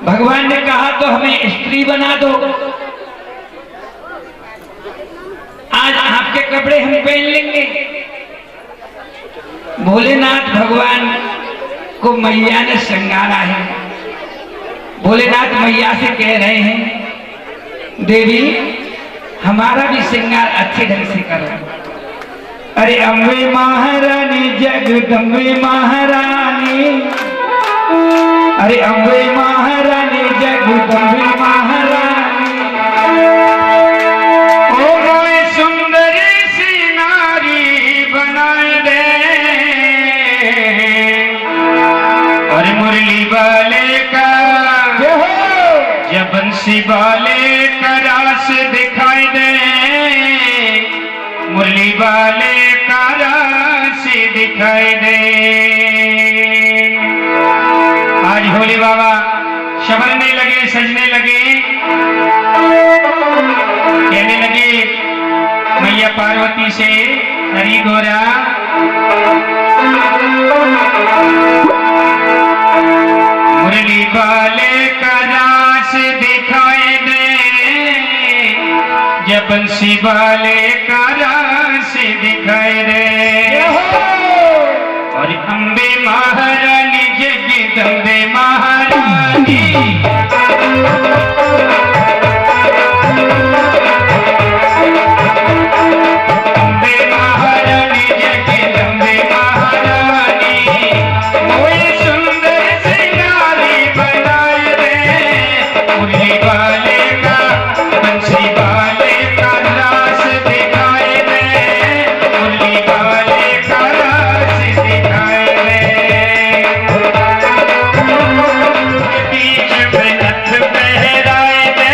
भगवान ने कहा तो हमें स्त्री बना दो, आज आपके कपड़े हम पहन लेंगे। भोलेनाथ भगवान को मैया ने श्रृंगारा है। भोलेनाथ मैया से कह रहे हैं, देवी हमारा भी श्रृंगार अच्छे ढंग से करो। अरे अम्बे महारानी जगदम्बे महारानी, अरे अम्बे महारानी जगदम्बे महारानी, ओ मोए सुंदर सी नारी बनाए दे। और मुरली वाले का जब बंसी वाले का रास दिखाई दे, मुरली वाले का रास दिखाई दे। आज भोले बाबा संवरने लगे, सजने लगे, कहने लगे मैया पार्वती से, हरि गोरा मुरली वाले का रास दिखाई दे, जब बंसी वाले का रास दिखाई दे। और अम्बे महारानी जगदम्बे महारानी, अम्बे महारानी जगदम्बे महारानी, मोए सुंदर सी नारी बनाए दे। मुरली वाले का बंसी वाले का रास दिखाए दे, मुरली वाले का रास दिखाए दे। बीच में नथ पहराए दे,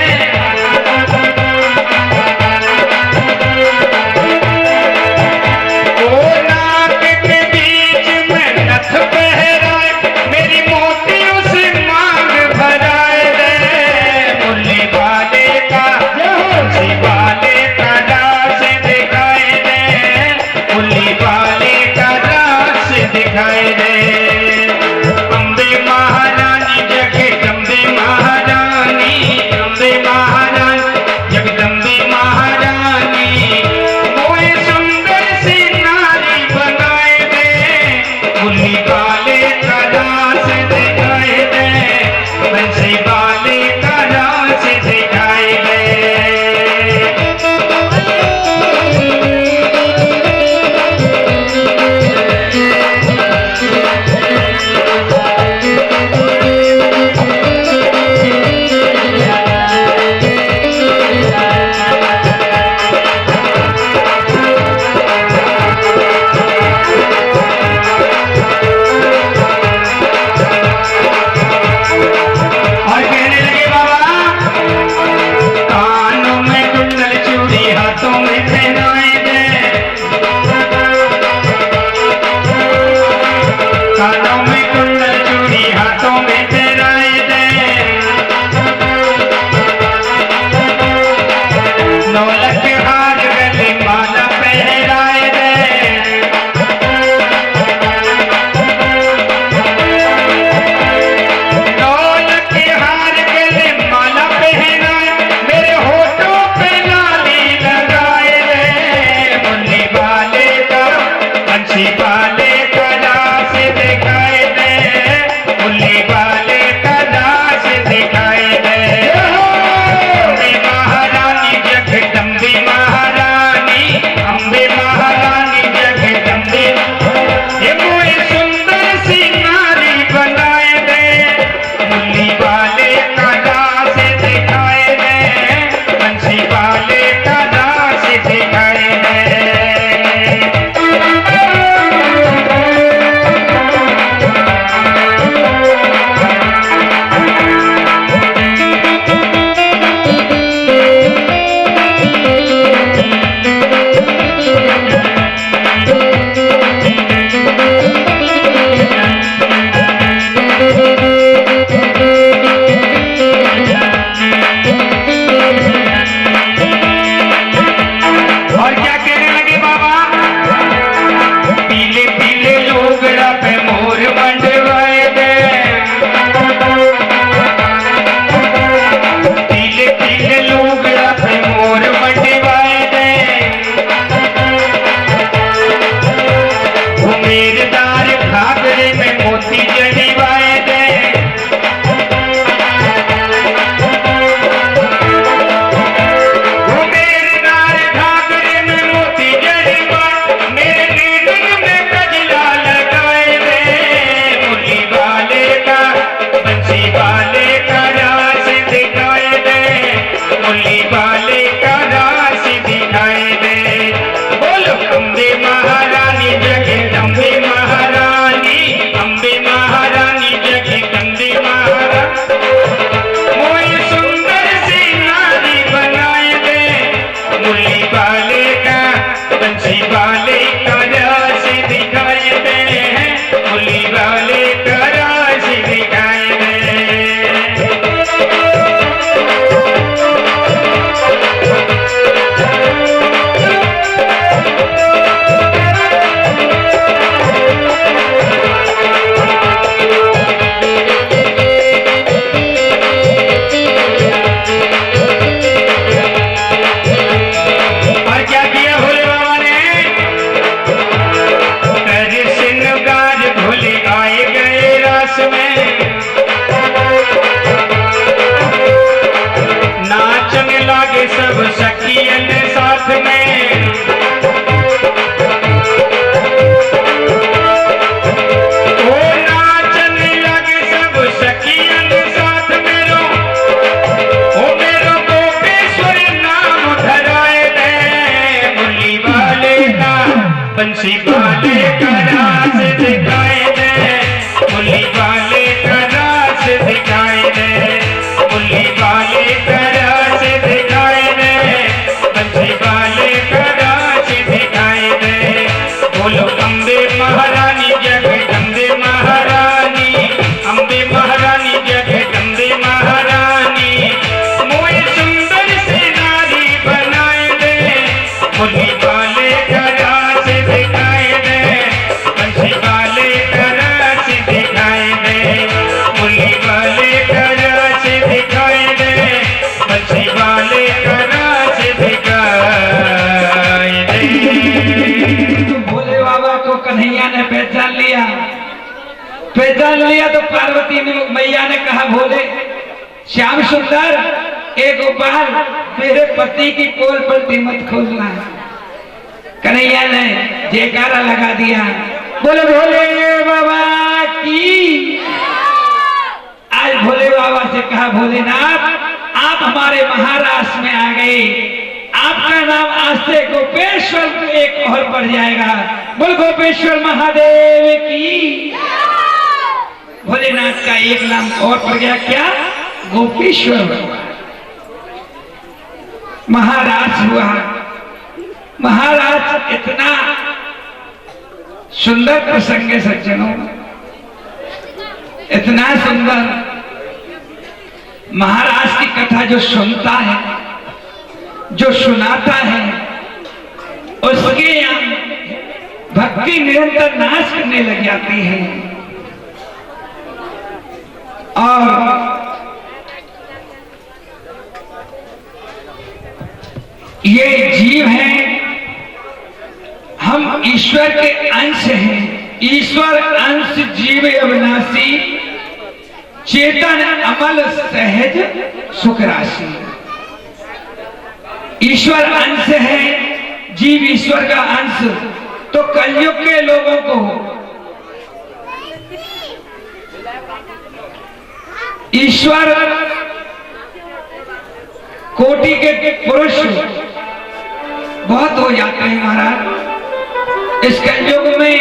ओ नाक के बीच में नथ पहराए, मेरी मोतियों से मांग भराए दे। वाले कराच दिखाई दे, मच्छी वाले कराच दिखाई दे। भोले बाबा को कन्हैया ने पहचान लिया। पहचान लिया तो पार्वती ने मैया ने कहा, भोले श्याम सुंदर ए गोपाल, मेरे पति की पोल पलटी मत खोलना। कन्हैया ने जयकारा लगा दिया, बोले भोले बाबा की। आज भोले बाबा से कहा, भोलेनाथ आप हमारे महाराष्ट्र में आ गए, आपका नाम आज से गोपेश्वर एक और बढ़ जाएगा। बोल गोपेश्वर महादेव की। भोलेनाथ का एक नाम और पड़ गया, क्या? गोपेश्वर महाराज हुआ। महाराज इतना सुंदर प्रसंग है सज्जनों, इतना सुंदर। महाराज की कथा जो सुनता है, जो सुनाता है, उसके यहाँ भक्ति निरंतर नाश करने लग जाती है। और ये जीव हैं, हम ईश्वर के अंश हैं। ईश्वर अंश जीव अविनाशी, चेतन अमल सहज सुख राशि। ईश्वर अंश है, जीव ईश्वर का अंश। तो कलयुग के लोगों को ईश्वर कोटि के पुरुष बहुत हो जाते हैं महाराज। इस कलयुग में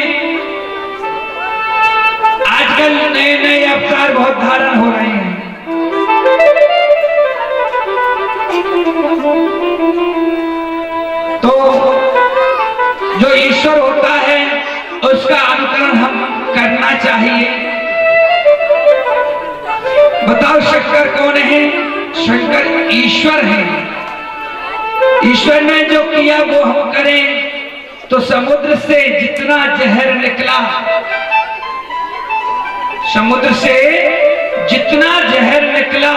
आजकल नए नए अवतार बहुत धारण हो रहे हैं। तो जो ईश्वर होता है उसका अनुकरण हम करना चाहिए। बताओ शंकर कौन है? शंकर ईश्वर है। ईश्वर ने जो किया वो हम करें। तो समुद्र से जितना जहर निकला, समुद्र से जितना जहर निकला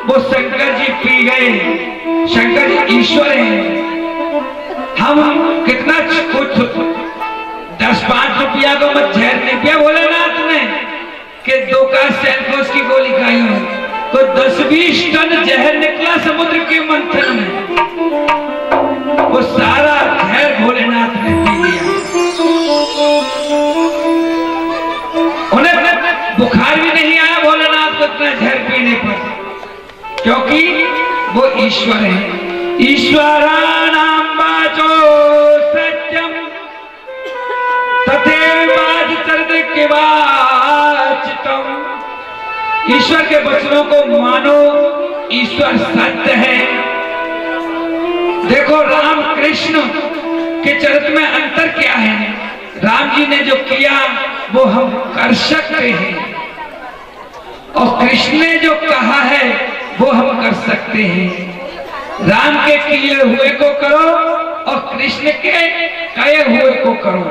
वो शंकर जी पी गए। शंकर जी ईश्वर हैं। हम कितना कुछ 10-5 रुपया को मत जहर नहीं पिया भोलेनाथ ने कि 2 का सेल्फोस की गोली खाई हो, तो 10-20 टन जहर निकला समुद्र के मंथन में। वो सारा जहर भोलेनाथ ने पी लिया। उन्हें बुखार भी नहीं आया भोलेनाथ को इतना जहर पीने पर, क्योंकि वो ईश्वर है। ईश्वराणां वाचो सत्यम तथैवाचरितम। ईश्वर के वचनों को मानो, ईश्वर सत्य है। देखो राम कृष्ण के चरित्र में अंतर क्या है? राम जी ने जो किया वो हम कर सकते हैं, और कृष्ण ने जो कहा है वो हम कर सकते हैं। राम के किए हुए को करो और कृष्ण के कहे हुए को करो।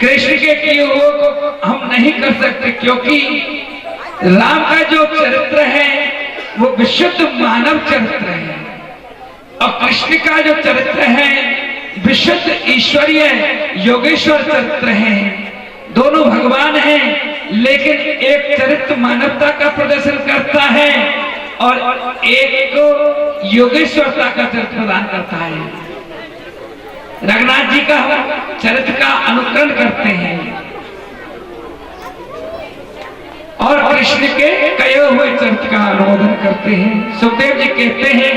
कृष्ण के किए हुए को हम नहीं कर सकते, क्योंकि राम का जो चरित्र है वो विशुद्ध मानव चरित्र है, और कृष्ण का जो चरित्र है विशुद्ध ईश्वरीय योगेश्वर चरित्र है। दोनों भगवान हैं, लेकिन एक चरित्र मानवता का प्रदर्शन करता है और एक को योगेश्वरता का चरित्र प्रदान करता है। रघुनाथ जी का चरित्र का अनुकरण करते हैं और कृष्ण के कहे हुए चरित्र का अनुमोदन करते हैं। सुखदेव जी कहते हैं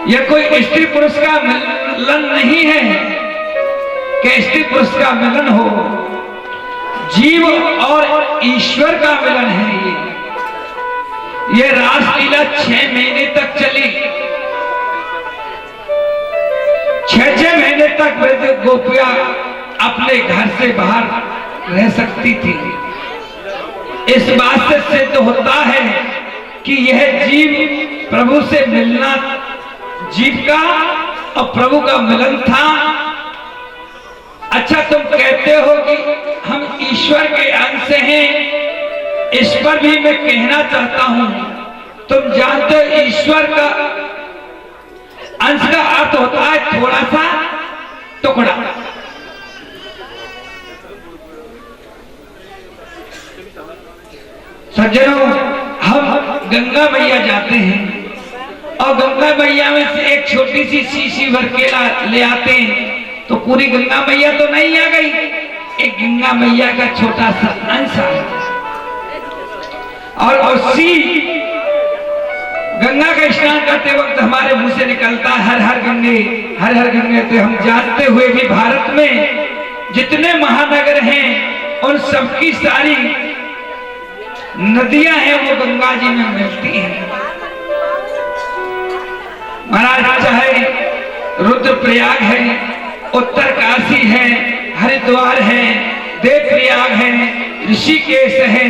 यह कोई स्त्री पुरुष का मिलन नहीं है कि स्त्री पुरुष का मिलन हो, जीव और ईश्वर का मिलन है। ये रासलीला 6 महीने तक चली। 6 महीने तक ब्रज गोपियां अपने घर से बाहर रह सकती थी। इस बात से सिद्ध होता है कि यह जीव प्रभु से मिलना, जीव का और प्रभु का मिलन था। अच्छा, तुम कहते हो कि हम ईश्वर के अंश हैं, इस पर भी मैं कहना चाहता हूं, तुम जानते हो ईश्वर का अंश का अर्थ होता है थोड़ा सा टुकड़ा। सज्जनों, हम गंगा मैया जाते हैं और गंगा मैया में से एक छोटी सी शीशी भर केला ले आते हैं, तो पूरी गंगा मैया तो नहीं आ गई, एक गंगा मैया का छोटा सा अंश है। और उसी गंगा का स्नान करते वक्त हमारे मुंह से निकलता हर हर गंगे, हर हर गंगे। तो हम जानते हुए भी भारत में जितने महानगर हैं उन सबकी सारी नदियां हैं वो गंगा जी में मिलती हैं। महाराज, चाहे रुद्रप्रयाग है, उत्तरकाशी है, हरिद्वार है, देवप्रयाग है, ऋषिकेश है,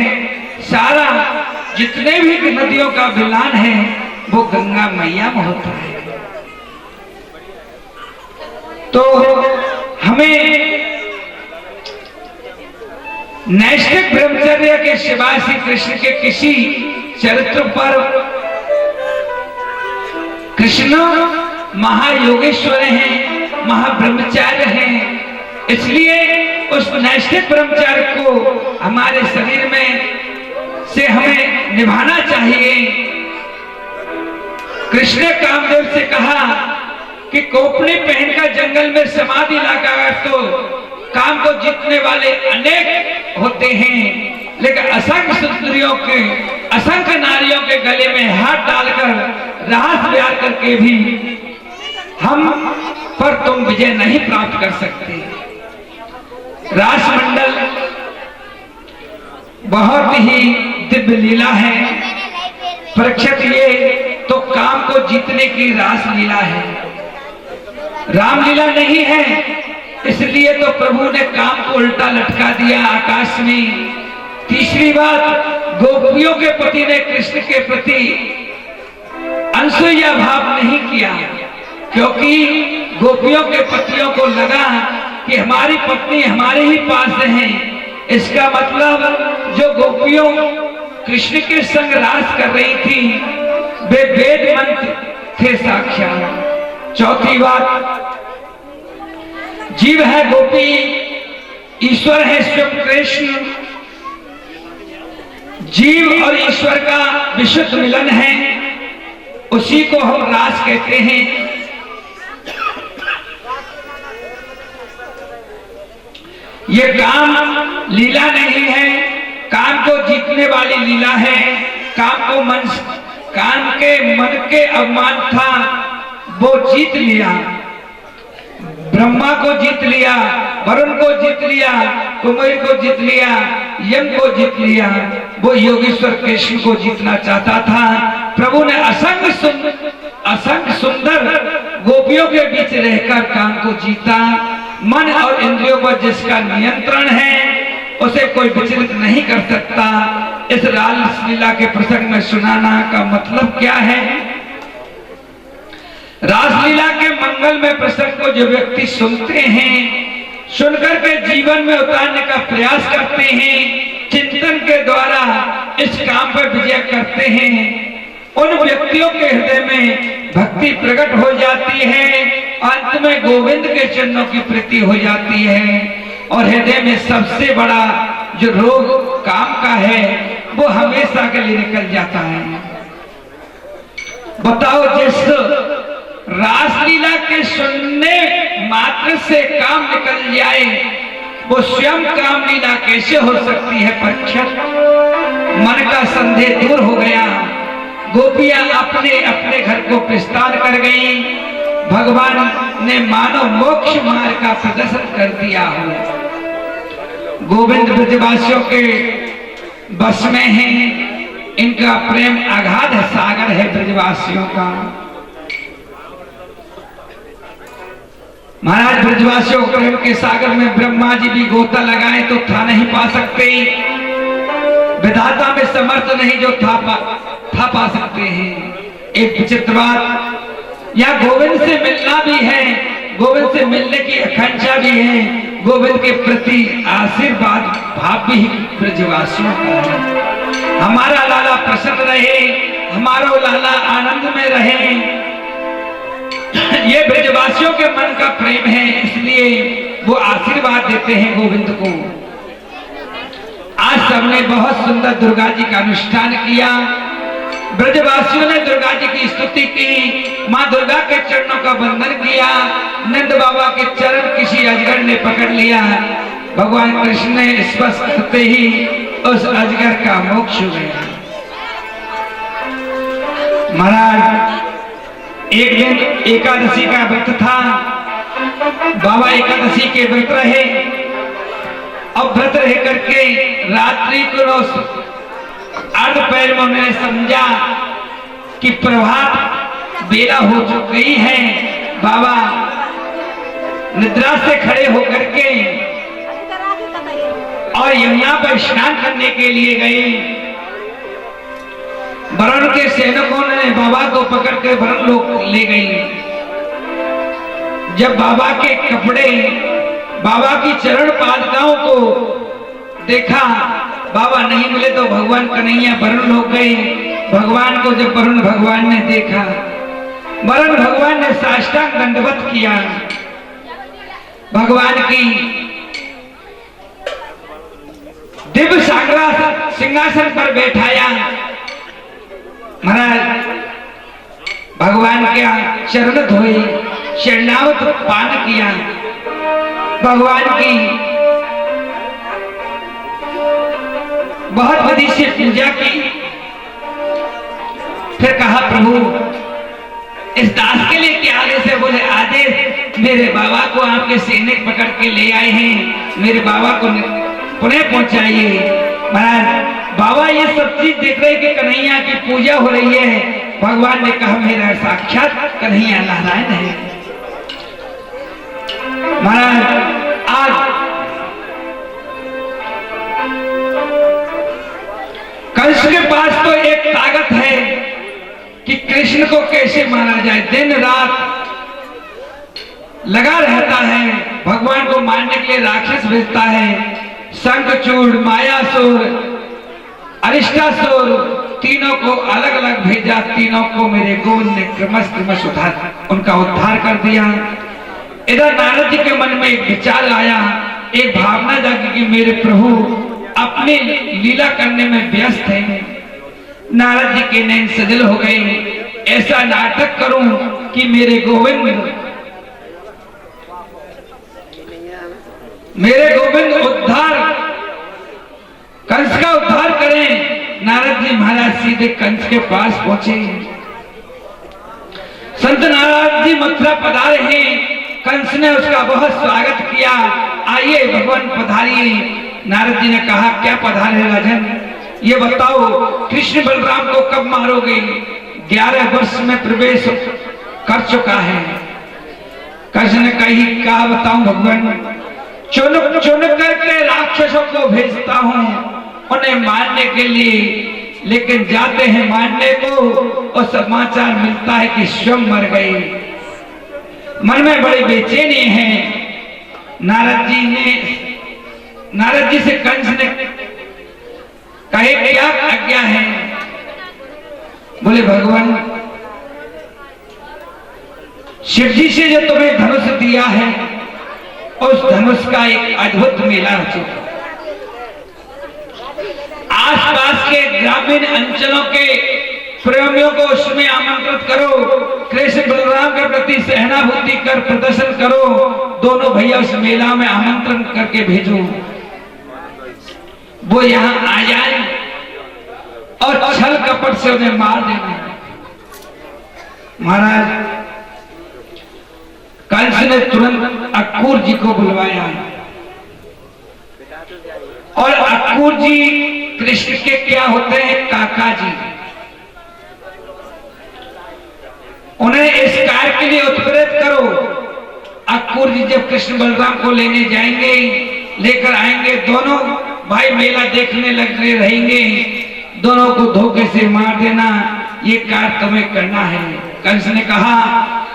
सारा जितने भी नदियों का मिलान है वो गंगा मैया में होता है। तो हमें नैष्ठिक ब्रह्मचर्य के सिवाय श्री कृष्ण के किसी चरित्र पर, कृष्ण महायोगेश्वर हैं, महाब्रह्मचार्य हैं, इसलिए उस नैष्ठिक ब्रह्मचार्य को हमारे शरीर में से हमें निभाना चाहिए। कृष्ण ने कामदेव से कहा कि कोपनी पहनकर जंगल में समाधि लगाकर तो काम को जीतने वाले अनेक होते हैं, लेकिन असंख्य सुंदरियों के, असंख्य नारियों के गले में हाथ डालकर रास प्यार करके भी हम पर तुम विजय नहीं प्राप्त कर सकते। रासमंडल बहुत ही दिव्य लीला है। परीक्षित, ये तो काम को जीतने की रास लीला है, रामलीला नहीं है। इसलिए तो प्रभु ने काम को उल्टा लटका दिया आकाश में। तीसरी बात, गोपियों के पति ने कृष्ण के प्रति अनसूया भाव नहीं किया, क्योंकि गोपियों के पतियों को लगा कि हमारी पत्नी हमारे ही पास है। इसका मतलब जो गोपियों कृष्ण के संग रास कर रही थी वे वेद मंत्र थे साक्षात। चौथी बात, जीव है गोपी, ईश्वर है स्वयं कृष्ण। जीव और ईश्वर का विशुद्ध मिलन है, उसी को हम रास कहते हैं। ये काम लीला नहीं है, काम को जीतने वाली लीला है। काम के मन के अभिमान था वो जीत लिया, ब्रह्मा को जीत लिया, वरुण को जीत लिया, कुमार को जीत लिया, यम को जीत लिया। वो योगेश्वर कृष्ण को जीतना चाहता था। प्रभु ने असंख्य सुंदर गोपियों के बीच रहकर काम को जीता। मन और इंद्रियों पर जिसका नियंत्रण है उसे कोई विचलित नहीं कर सकता। इस रासलीला के प्रसंग में सुनाना का मतलब क्या है? रासलीला के मंगल में प्रसंग को जो व्यक्ति सुनते हैं, सुनकर के जीवन में उतारने का प्रयास करते हैं, चिंतन के द्वारा इस काम पर विजय करते हैं, उन व्यक्तियों के हृदय में भक्ति प्रकट हो जाती है। अंत में गोविंद के चरणों की प्रीति हो जाती है और हृदय में सबसे बड़ा जो रोग काम का है वो हमेशा के लिए निकल जाता है। बताओ, जिस रासलीला के सुनने मात्र से काम निकल जाए वो स्वयं काम लीला कैसे हो सकती है? परीक्षित, मन का संदेह दूर हो गया। गोपियां अपने अपने घर को प्रस्थान कर गईं। भगवान ने मानव मोक्ष मार्ग का प्रदर्शन कर दिया हो। गोविंद ब्रजवासियों के बस में है, इनका प्रेम अगाध सागर है ब्रजवासियों का। महाराज, ब्रजवासियों के प्रेम के सागर में ब्रह्मा जी भी गोता लगाए तो था नहीं पा सकते। विधाता में समर्थ नहीं जो था पा सकते हैं। एक विचित्र बात, यहाँ गोविंद से मिलना भी है, गोविंद से मिलने की आकांक्षा भी है, गोविंद के प्रति आशीर्वाद भाव भी ब्रजवासियों का है। हमारा लाला प्रसन्न रहे, हमारा लाला आनंद में रहे। ये ब्रजवासियों के मन का प्रेम है, इसलिए वो आशीर्वाद देते हैं गोविंद को। आज सबने बहुत सुंदर दुर्गा जी का अनुष्ठान किया। ब्रजवासियों ने दुर्गा जी की स्तुति की, माँ दुर्गा के चरणों का वंदन किया। नंद बाबा के चरण किसी अजगर ने पकड़ लिया। भगवान कृष्ण ने स्पर्श करते ही उस अजगर का मोक्ष हो गया। महाराज एक दिन एकादशी का व्रत था। बाबा एकादशी के व्रत रहे। अब व्रत रह करके रात्रि को अर्ध पैर में उन्होंने समझा कि प्रभात बेला हो गई है। बाबा निद्रा से खड़े होकर के और यमुना पर स्नान करने के लिए गए। वरुण के सैनिकों ने बाबा को पकड़ के वरुण लोक ले गए। जब बाबा के कपड़े, बाबा की चरण पादुकाओं को देखा, बाबा नहीं मिले तो भगवान कन्हैया वरुण लोक गए। भगवान को जब वरुण भगवान ने देखा, वरुण भगवान ने साष्टांग दंडवत किया। भगवान की दिव्य सिंहासन पर बैठाया। महाराज भगवान के चरण धोए, शरणावत पान किया। भगवान की बहुत विधि से पूजा की। फिर कहा प्रभु इस दास के लिए क्या आदेश है? बोले आदेश, मेरे बाबा को आपके सैनिक पकड़ के ले आए हैं, मेरे बाबा को पुणे पहुंचाइए। महाराज बाबा ये सब चीज देख रहे कि कन्हैया की पूजा हो रही है। भगवान ने कहा मेरा साक्षात कन्हैया नारायण है। महाराज आज कंस के पास तो एक ताकत है कि कृष्ण को कैसे मारा जाए। दिन रात लगा रहता है, भगवान को मारने के लिए राक्षस भेजता है। शंखचूड़, मायासुर, अरिष्टासुर, तीनों को अलग अलग भेजा। तीनों को मेरे गोविंद ने क्रमश उनका उद्धार कर दिया। इधर नारद जी के मन में एक विचार आया, एक भावना जागी कि मेरे प्रभु अपनी लीला करने में व्यस्त हैं। नारद जी के नैन सजल हो गए। ऐसा नाटक करूं कि मेरे गोविंद उद्धार, कंस का उद्धार करें। नारद जी महाराज सीधे कंस के पास पहुंचे। संत नारद जी मथुरा पधारे हैं। कंस ने उसका बहुत स्वागत किया। आइए भगवान पधारिए। नारद जी ने कहा क्या पधारे राजन, ये बताओ कृष्ण बलराम को कब मारोगे? 11 वर्ष में प्रवेश कर चुका है। कृष्ण ने कही क्या बताऊं भगवान, चुन चुन करके राक्षसों को भेजता हूं उन्हें मारने के लिए, लेकिन जाते हैं मारने को और समाचार मिलता है कि स्वयं मर गए। मन में बड़ी बेचैनी है। नारद जी से कंस ने कहे क्या आज्ञा है? बोले भगवान शिव जी से जो तुम्हें धनुष दिया है उस धनुष का एक अद्भुत मेला रचो। आसपास के ग्रामीण अंचलों के प्रेमियों को उसमें आमंत्रित करो। कृष्ण बलराम के प्रति सहानुभूति कर प्रदर्शन करो। दोनों भैया उस मेला में आमंत्रण करके भेजो। वो यहाँ आ जाए और छल कपट से उन्हें मार देना। महाराज कंस ने तुरंत अक्रूर जी को बुलवाया और अक्रूर जी कृष्ण के क्या होते हैं? काका जी। उन्हें इस कार्य के लिए उत्प्रेरित करो। अक्रूर जी जब कृष्ण बलराम को लेने जाएंगे, लेकर आएंगे, दोनों भाई मेला देखने लगे रहेंगे, दोनों को धोखे से मार देना, ये कार्य तुम्हें करना है। कंस ने कहा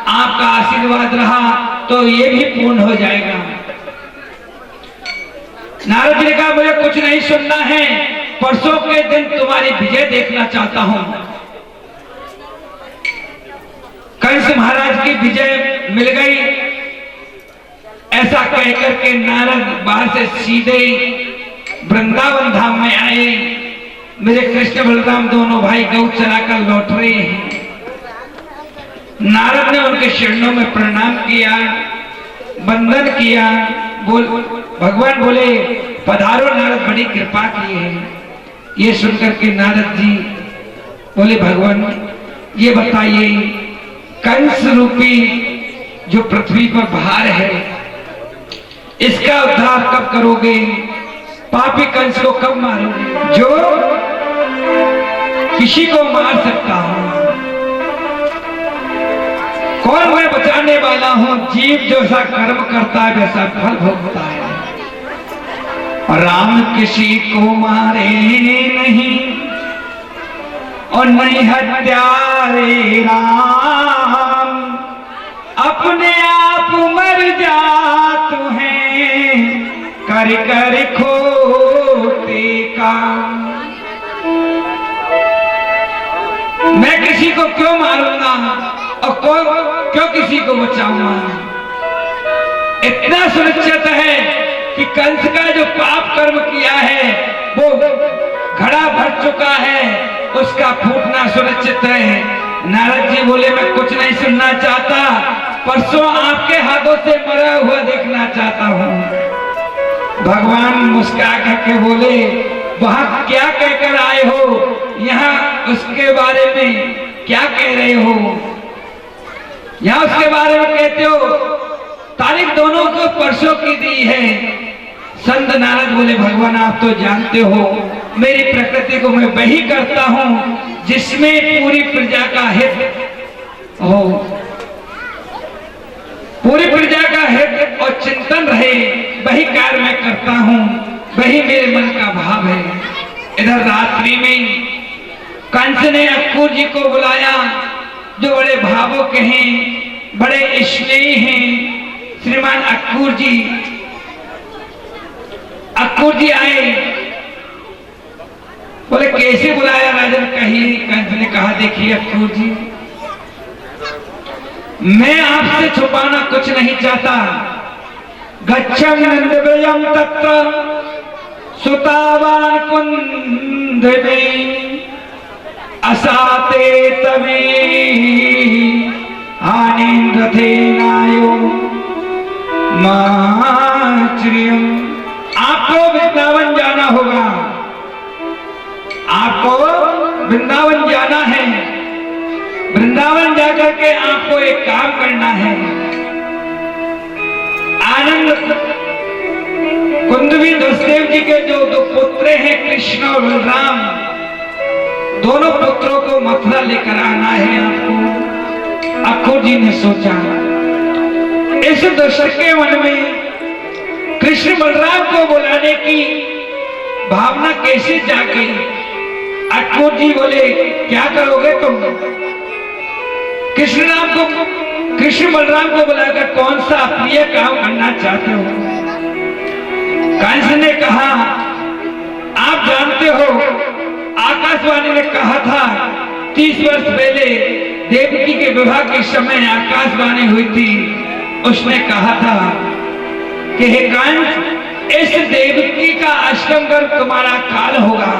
आपका आशीर्वाद रहा तो ये भी पूर्ण हो जाएगा। नारद जी ने कहा मुझे कुछ नहीं सुनना है, परसों के दिन तुम्हारी विजय देखना चाहता हूं। कंस महाराज की विजय मिल गई। ऐसा कहकर के नारद बाहर से सीधे वृंदावन धाम में आए। मेरे कृष्ण बलराम दोनों भाई गौ चराकर लौट रहे हैं। नारद ने उनके चरणों में प्रणाम किया, वंदन किया। भगवान बोले, पधारो नारद, बड़ी कृपा की है। ये सुनकर के नारद जी बोले, भगवान ये बताइए, कंस रूपी जो पृथ्वी पर भार है, इसका उद्धार कब करोगे? पापी कंस को कब मारोगे, जो किसी को मार सकता हूं? कौन मैं बचाने वाला हूं? जीव जैसा कर्म करता है वैसा फल भोगता है। राम किसी को मारे नहीं और नहीं हत्यारे राम, अपने आप मर जाते हैं कर कर खोते काम। मैं किसी को क्यों मारूंगा और क्यों किसी को बचाऊंगा? इतना सुनिश्चित है कि कंस का जो पाप कर्म किया है वो घड़ा भर चुका है, उसका फूटना सुनिश्चित है। नारद जी बोले, मैं कुछ नहीं सुनना चाहता, परसों आपके हाथों से मरा हुआ देखना चाहता हूं। भगवान मुस्कुरा करके बोले, वहां क्या कहकर आए हो? यहाँ उसके बारे में क्या कह रहे हो? यहाँ उसके बारे में कहते हो, तारीख दोनों को परसों की दी है। संत नारद बोले, भगवान आप तो जानते हो मेरी प्रकृति को मैं वही करता हूं जिसमें पूरी प्रजा का हित हो, पूरी प्रजा का हित और चिंतन रहे, वही कार्य मैं करता हूं, वही मेरे मन का भाव है। इधर रात्रि में कंस ने अक्रूर जी को बुलाया, जो बड़े भावुक हैं, बड़े स्नेही हैं। श्रीमान अक्रूर जी आए, बोले कैसे बुलाया राजन? कहिए। कंस ने कहा, देखिए अक्रूर जी, मैं आपसे छुपाना कुछ नहीं चाहता। गच्छम नंदव्ययम तत्र सुतावान कुंद में असाते तमे हानिन्द्रथे नायो माच्रियम। आपको वृंदावन जाना होगा, आपको वृंदावन जाना है। वृंदावन जाकर के आपको एक काम करना है। आनंद कुंदवी वसुदेव जी के जो दो पुत्र हैं, कृष्ण और बलराम, दोनों पुत्रों को मथुरा लेकर आना है आपको। अक्रूर जी ने सोचा, इस दुष्ट के मन में कृष्ण बलराम को बुलाने की भावना कैसे जागी? अक्रूर जी बोले, क्या करोगे तुम? कृष्ण बलराम को बुलाकर कौन सा प्रिय काम करना चाहते हो? कंस ने कहा, आप जानते हो आकाशवाणी ने कहा था 30 वर्ष पहले देवकी के विवाह के समय आकाशवाणी हुई थी। उसने कहा था कि हे कंस, इस देवकी का अष्टम गर्भ तुम्हारा काल होगा।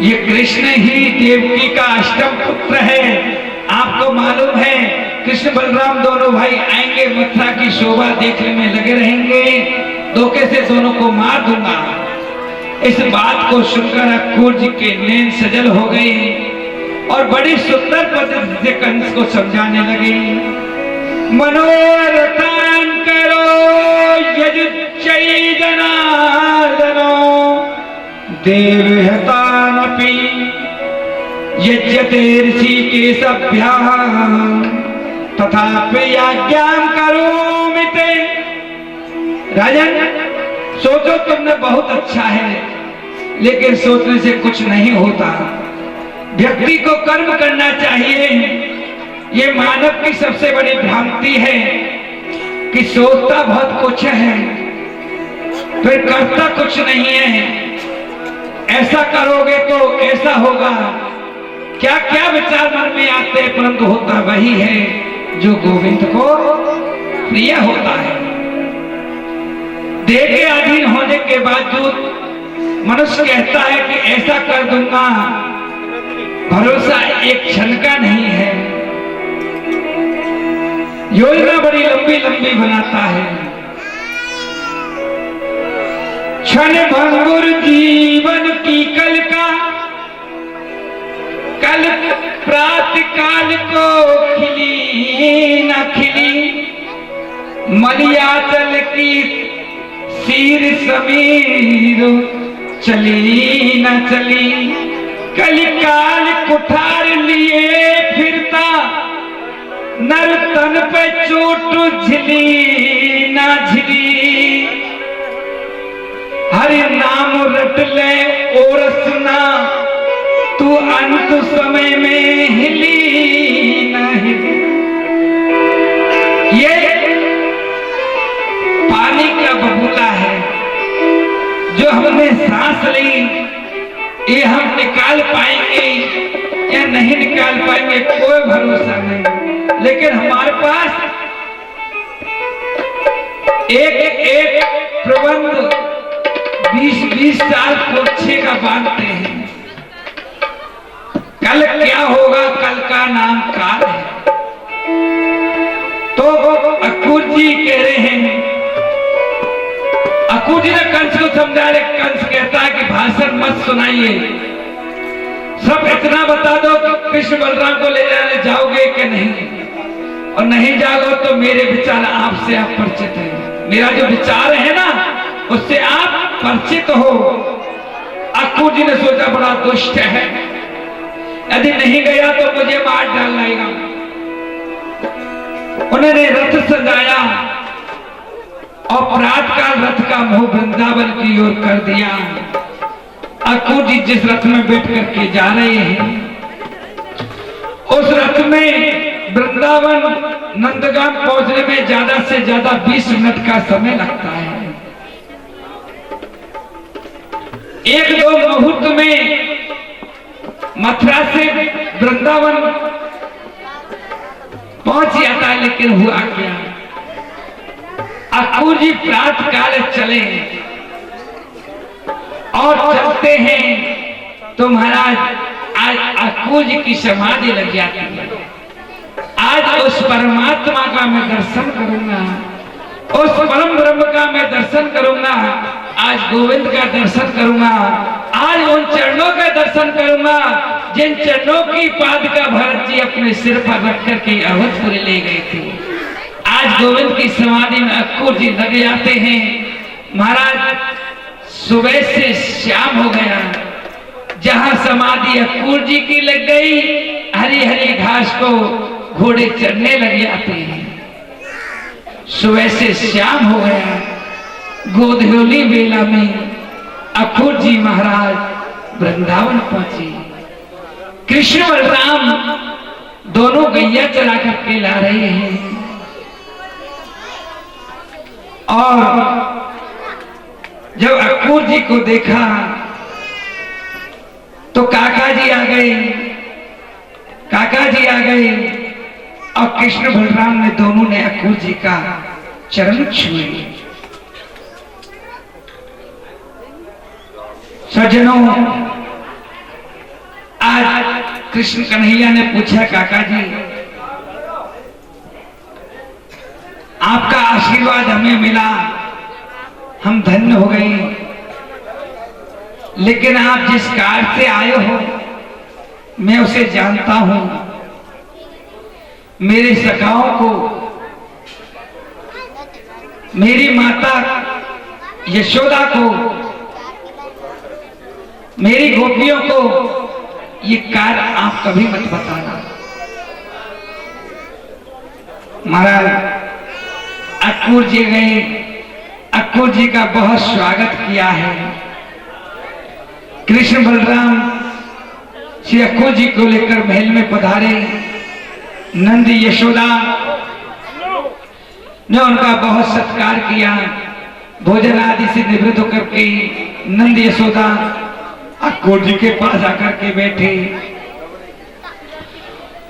ये कृष्ण ही देवकी का अष्टम पुत्र है। आपको मालूम है कृष्ण बलराम दोनों भाई आएंगे, मथुरा की शोभा देखने में लगे रहेंगे, धोखे से दोनों को मार दूंगा। इस बात को सुनकर अक्रूर जी के नैन सजल हो गए और बड़ी सुंदर पद्धति से कंस को समझाने लगे। मनोरथान करो यजुच्चै जनार्दनो देवहतानपि यज्ञते ऋषिकेशभ्यः तथापि आज्ञां करोमि ते। राजन, सोचो तुमने बहुत अच्छा है, लेकिन सोचने से कुछ नहीं होता। व्यक्ति को कर्म करना चाहिए। ये मानव की सबसे बड़ी भ्रांति है कि सोचता बहुत कुछ है, फिर करता कुछ नहीं है। ऐसा करोगे तो ऐसा होगा। क्या क्या विचार मन में आते हैं, परंतु होता वही है जो गोविंद को प्रिय होता है। देह के अधीन होने के बावजूद मनुष्य कहता है कि ऐसा कर दूंगा, भरोसा एक क्षण का नहीं है, योजना बड़ी लंबी लंबी बनाता है। क्षण भंगुर जीवन की कल का, कल प्रात काल को खिली न खिली, मलियाचल की सीर समीर चली न चली, कलिकाल कुठार लिए फिरता, नर तन पे चोट झिली ना झिली, हरि नाम रट ले और सुना, तू अंत समय में हिली ना हिली। ये पानी का बबूला है, जो हमने सांस ली, ये हम निकाल पाएंगे या नहीं निकाल पाएंगे कोई भरोसा नहीं। लेकिन हमारे पास एक एक प्रबंध 20-20 साल कोच्छे का बांधते हैं। कल क्या होगा, कल का नाम काल है। तो अक्रूर जी कह रहे हैं, अक्रूर जी ने कंस को समझा रहे, कंस कहता है कि भाषण मत सुनाइए, सब इतना बता दो कि कृष्ण बलराम को ले जाने जाओगे कि नहीं, और नहीं जाओगे तो मेरे विचार आपसे आप परिचित हैं, मेरा जो विचार है ना उससे आप परिचित हो। अक्रूर जी ने सोचा बड़ा दुष्ट है, यदि नहीं गया तो मुझे मार डालेगा। उन्होंने रथ सजाया और प्रातकाल रथ का मुंह वृंदावन की ओर कर दिया। अक्रूर जी जिस रथ में बैठ करके जा रहे हैं, उस रथ में वृंदावन नंदगाम पहुंचने में ज्यादा से ज्यादा 20 मिनट का समय लगता है। 1-2 मुहूर्त में मथुरा से वृंदावन पहुंच जाता है। लेकिन हुआ क्या, अक्रूर जी प्रातः काल चले और चलते हैं तो महाराज आज अक्रूर जी की समाधि लग जाती है। आज उस परमात्मा का मैं दर्शन करूंगा, उस परम ब्रह्म का मैं दर्शन करूंगा, आज गोविंद का दर्शन करूंगा, आज उन चरणों का दर्शन करूंगा जिन चरणों की पादुका भरत जी अपने सिर पर रख करके अवधपुरी ले गए थे। आज गोविंद की समाधि में अक्रूर जी लग जाते हैं। महाराज सुबह से शाम हो गया, जहां समाधि अक्रूर जी की लग गई, हरी हरी घास को घोड़े चढ़ने लग जाते हैं। सुबह से शाम हो गया, गोधूली बेला में अक्रूर जी महाराज वृंदावन पहुंचे। कृष्ण बलराम दोनों गैया चला करके ला रहे हैं और जब अक्रूर जी को देखा तो काका जी आ गए, काका जी आ गए और कृष्ण बलराम ने दोनों ने अक्रूर जी का चरण छुए। सज्जनों, आज कृष्ण कन्हैया ने पूछा, काका जी आपका आशीर्वाद हमें मिला, हम धन्य हो गए, लेकिन आप जिस कार से आए हो मैं उसे जानता हूं। मेरे सखाओं को, मेरी माता यशोदा को, मेरी गोपियों को ये कार आप कभी मत बताना। महाराज अक्रूर जी गए, अक्रूर जी का बहुत स्वागत किया है। कृष्ण बलराम श्री अक्रूर जी को लेकर महल में पधारे। नंद यशोदा ने उनका बहुत सत्कार किया। भोजन आदि से निवृत्त होकर के नंद यशोदा अक्कूर जी के पास आकर के बैठे।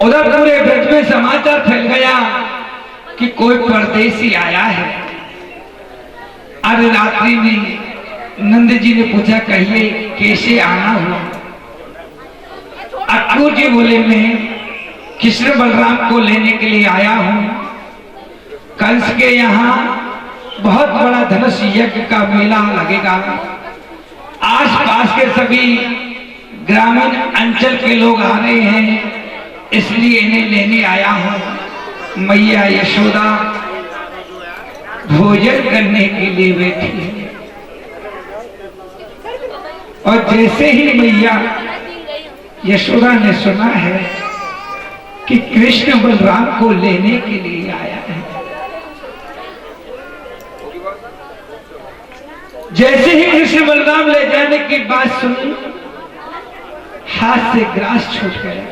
उधर पूरे ब्रज में समाचार फैल गया कि कोई परदेसी आया है। आज रात्रि में नंद जी ने पूछा, कहिए कैसे आना हुआ? अक्कूर जी बोले, मैं कृष्ण बलराम को लेने के लिए आया हूं। कंस के यहाँ बहुत बड़ा धनुष यज्ञ का मेला लगेगा। आस पास के सभी ग्रामीण अंचल के लोग आ रहे हैं, इसलिए इन्हें लेने आया हूं। मैया यशोदा भोजन करने के लिए बैठी है। और जैसे ही मैया यशोदा ने सुना है कि कृष्ण बलराम को लेने के लिए आया है, जैसे ही कृष्ण बलराम ले जाने की बात सुनी, हाथ से ग्रास छूट गया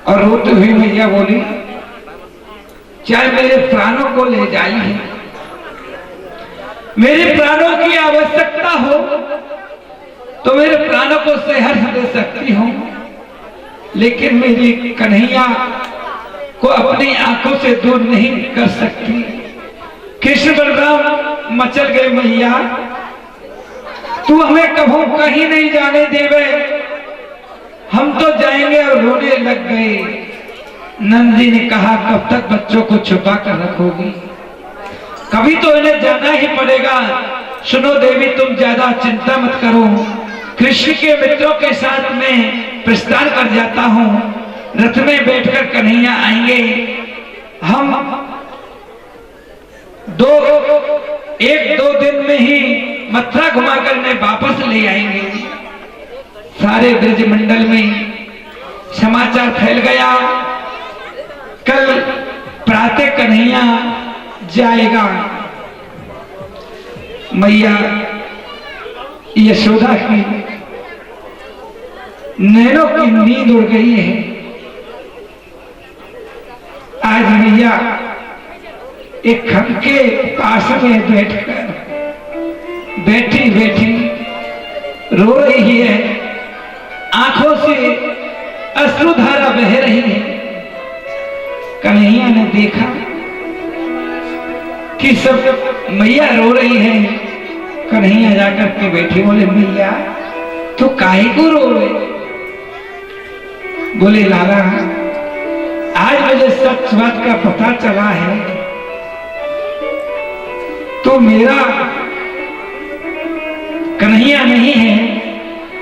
और रोते हुई मैया बोली, चाहे मेरे प्राणों को ले जाइए, मेरे प्राणों की आवश्यकता हो तो मेरे प्राणों को सहर्ष दे सकती हूं, लेकिन मेरी कन्हैया को अपनी आंखों से दूर नहीं कर सकती। कृष्ण बलराम मचल गए, मैया तू हमें कभू कहीं नहीं जाने देवे, हम तो जाएंगे। और रोने लग गए। नंद जी ने कहा, कब तक बच्चों को छुपा कर रखोगी? कभी तो इन्हें जाना ही पड़ेगा। सुनो देवी, तुम ज्यादा चिंता मत करो, कृष्ण के मित्रों के साथ में प्रस्थान कर जाता हूं। रथ में बैठकर कन्हैया आएंगे, हम एक दो दिन में ही मथुरा घुमाकर उन्हें वापस ले आएंगे। सारे ब्रज मंडल में समाचार फैल गया, कल प्रातः कन्हैया जाएगा। मैया यशोदा की नैनों की नींद उड़ गई है। आज मैया एक खंड के पास में बैठकर बैठी बैठी रो रही है, आंखों से अश्रुधारा बह रही है। कन्हैया ने देखा कि सब मैया रो रही है। कन्हैया जाकर के बैठी, बोले, मैया तू काहे को रो रहे? बोले, लाला आज मुझे सच बात का पता चला है, तो मेरा कन्हैया नहीं है,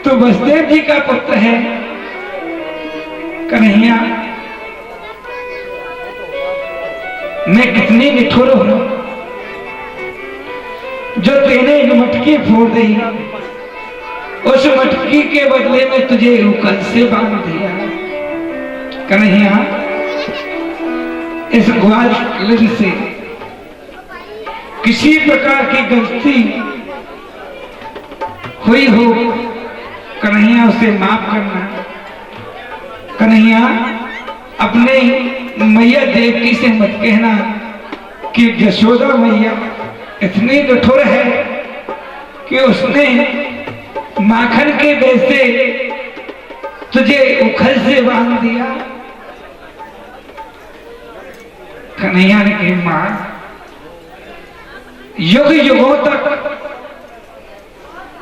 तो वसुदेव जी का पुत्र है। कन्हैया, मैं कितनी निठुर हूं जो तेने एक मटकी फोड़ दी, उस मटकी के बदले में तुझे उकल से बांध दिया। कन्हैया, इस ग्वाल से किसी प्रकार की गलती हुई हो, कन्हैया उसे माफ करना। कन्हैया, अपने मैया देवकी से मत कहना कि यशोदा मैया इतनी कठोर है कि उसने माखन के वैसे तुझे उखल से बांध दिया। कन्हैया ने कही, मां युग युगों तक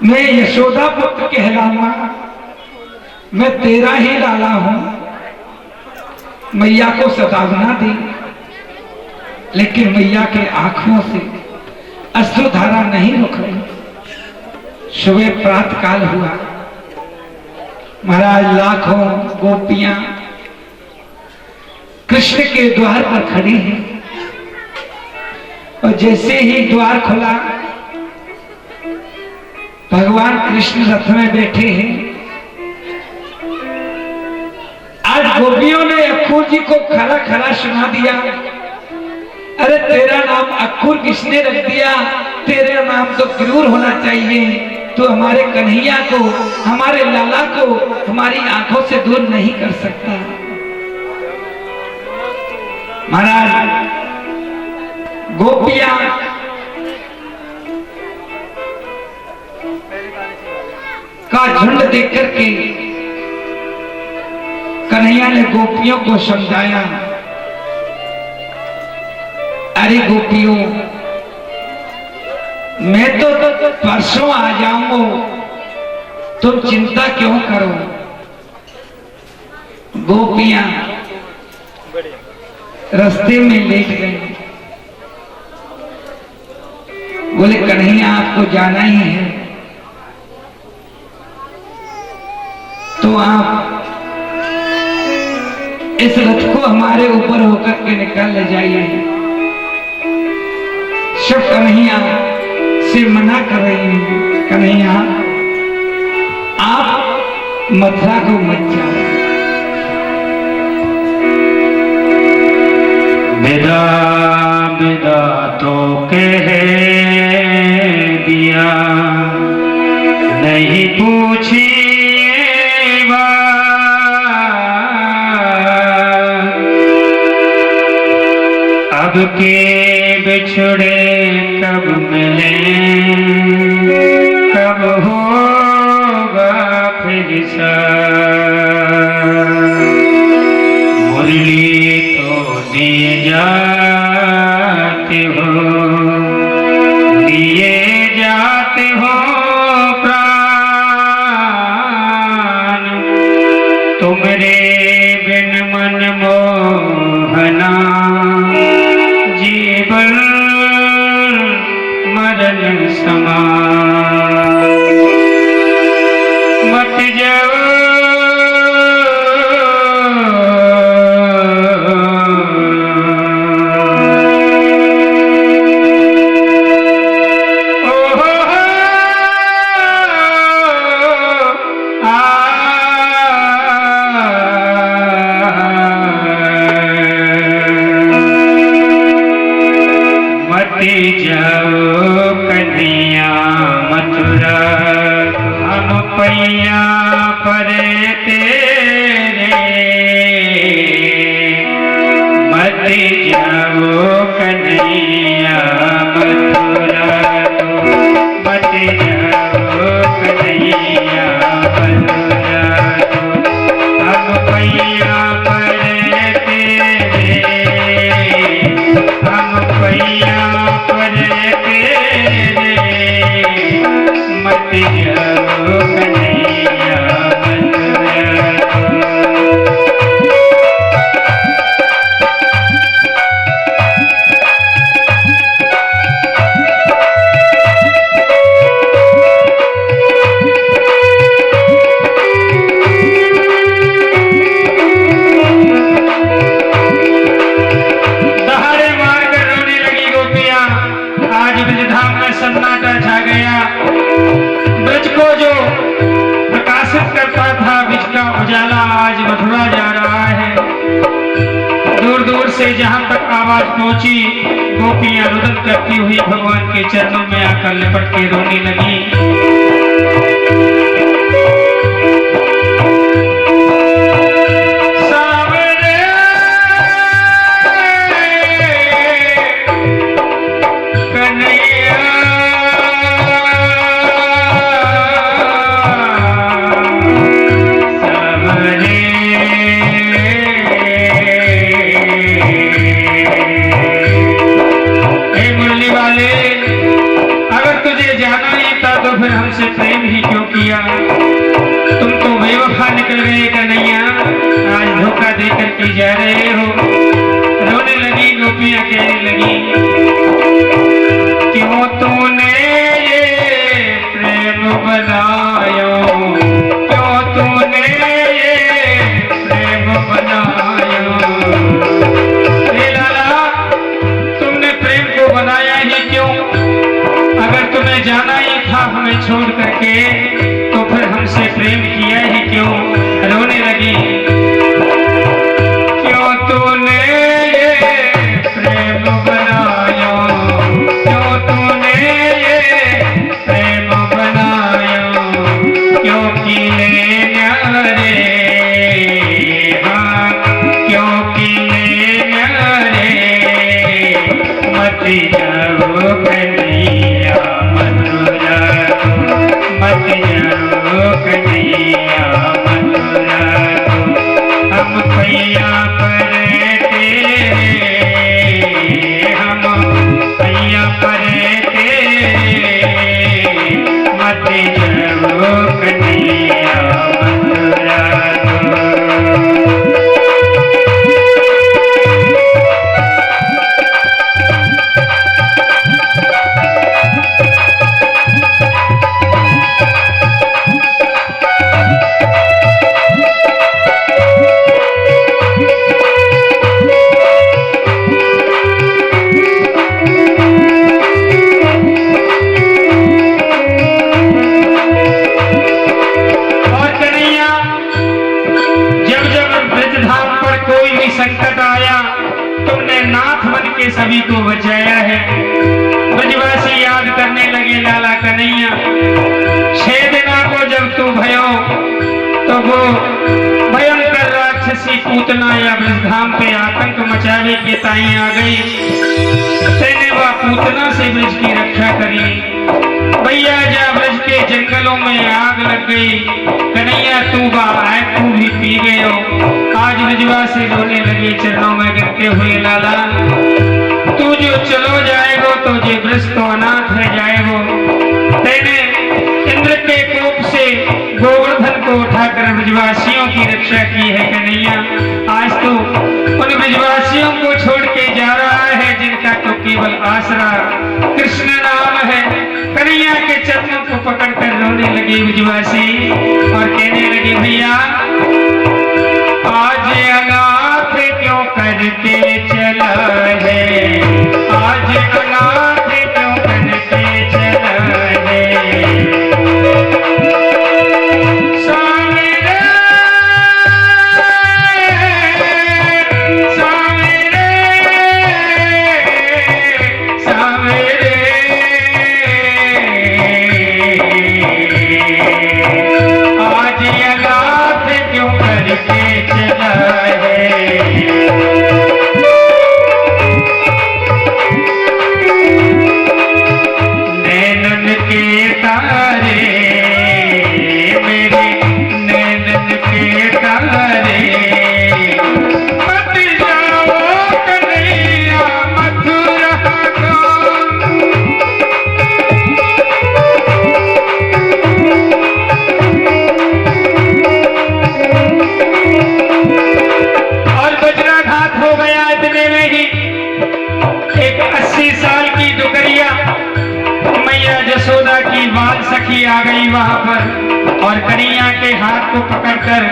मैं यशोदा पुत्र कहलाऊंगा, मैं तेरा ही लाला हूं। मैया को सतावना दी, लेकिन मैया के आंखों से अश्रुधारा नहीं रुक रही। सुबह प्रातः काल हुआ, महाराज लाखों गोपियां कृष्ण के द्वार पर खड़ी हैं, और जैसे ही द्वार खुला, भगवान कृष्ण रथ में बैठे हैं। आज गोपियों ने अक्कूर जी को खरा खरा सुना दिया। अरे तेरा नाम अक्कूर किसने रख दिया? तेरा नाम तो क्रूर होना चाहिए। तो हमारे कन्हैया को, हमारे लाला को हमारी आंखों से दूर नहीं कर सकता। महाराज गोपियां का झुंड देख करके कन्हैया ने गोपियों को समझाया, अरे गोपियों, मैं तो परसों आ जाऊंगा, तुम चिंता क्यों करो। गोपियां रास्ते में लेट गई। बोले कन्हैया आपको जाना ही है तो आप इस रथ को हमारे ऊपर होकर के निकाल ले जाइए। सब कन्हैया से मना कर रही है, कन्हैया आप मथुरा को मत जाओ। विदा विदा तो कह दिया, नहीं पूछी अब के बिछड़े कब मिले, कब होगा फिर मुरली तो दिए जाते हो, लिए जाते हो प्राण, तुमरे बिन मन मोहना, जीवन मरण समान, मत जाओ कन्हैया मथुरा, हम पैया परे तेरे, मत जाओ कन्हैया मथुरा, मत जाओ कन्हैया मथुरा, हम पैया परे तेरे, हम पैया मत जाओ कन्हैया सन्नाटा छा गया। ब्रज को जो प्रकाशित करता था, ब्रज का उजाला आज मथुरा जा रहा है। दूर दूर से जहां तक आवाज पहुंची, गोपियां रुदन करती हुई भगवान के चरणों में आकर लिपट के रोने लगी। तो फिर हमसे प्रेम ही क्यों किया, तुम तो बेवफा निकल गए कन्हैया, आज धोखा देकर के जा रहे हो। रोने लगी गोपियां, कहने लगी क्यों तूने ये प्रेम बनायो, क्यों तूने ये प्रेम बनायो। हे लाला, तुमने प्रेम को बनाया ही क्यों? अगर तुम्हें जाना ही था हमें छोड़ करके, तो फिर हमसे प्रेम किया ही क्यों? रोने लगी क्यों तूने ये प्रेम बनाया, क्यों तूने ये प्रेम बनाया। के सभी को बचाया है। ब्रजवासी याद करने लगे लाला कन्हैया 6 दिनों को जब तू भयो तो वो भयंकर राक्षसी पूतना या ब्रजधाम पे आतंक मचावे के ताई आ गई। तेने वह पूतना से ब्रज की रक्षा करी। भैया जा ब्रज के जंगलों में आग लग गई। कन्हैया तू आए तू भी पी गए हो। आज ब्रजवासी रोने लगे चरणों में गिरते हुए लाला तू जो चलो जाएगो तो जे ब्रज तो अनाथ रह जाएगो। तेने इंद्र के कोप से गोवर्धन को उठाकर ब्रजवासियों की रक्षा की है कन्हैया। आज तो उन ब्रजवासियों को छोड़ के जा रहा है जिनका तो केवल आसरा कृष्ण नाम है। कन्हैया के चरणों को पकड़कर रोने लगे ब्रजवासी और कहने लगे भैया आज अनाथ क्यों करके चला है, आज अनाथ क्यों करके चला है। सावेरे सावेरे सावेरे आज अनाथ क्यों करके चला है। नैनन के तारे मेरे नैनन के तारे मत जाओ कन्हैया मथुरा को। और वज्राघात हो गया इतने में ही एक 80 साल की डुकरिया मैया जसोदा की बाल सखी आ गई वहां पर और कन्हैया के हाथ को पकड़कर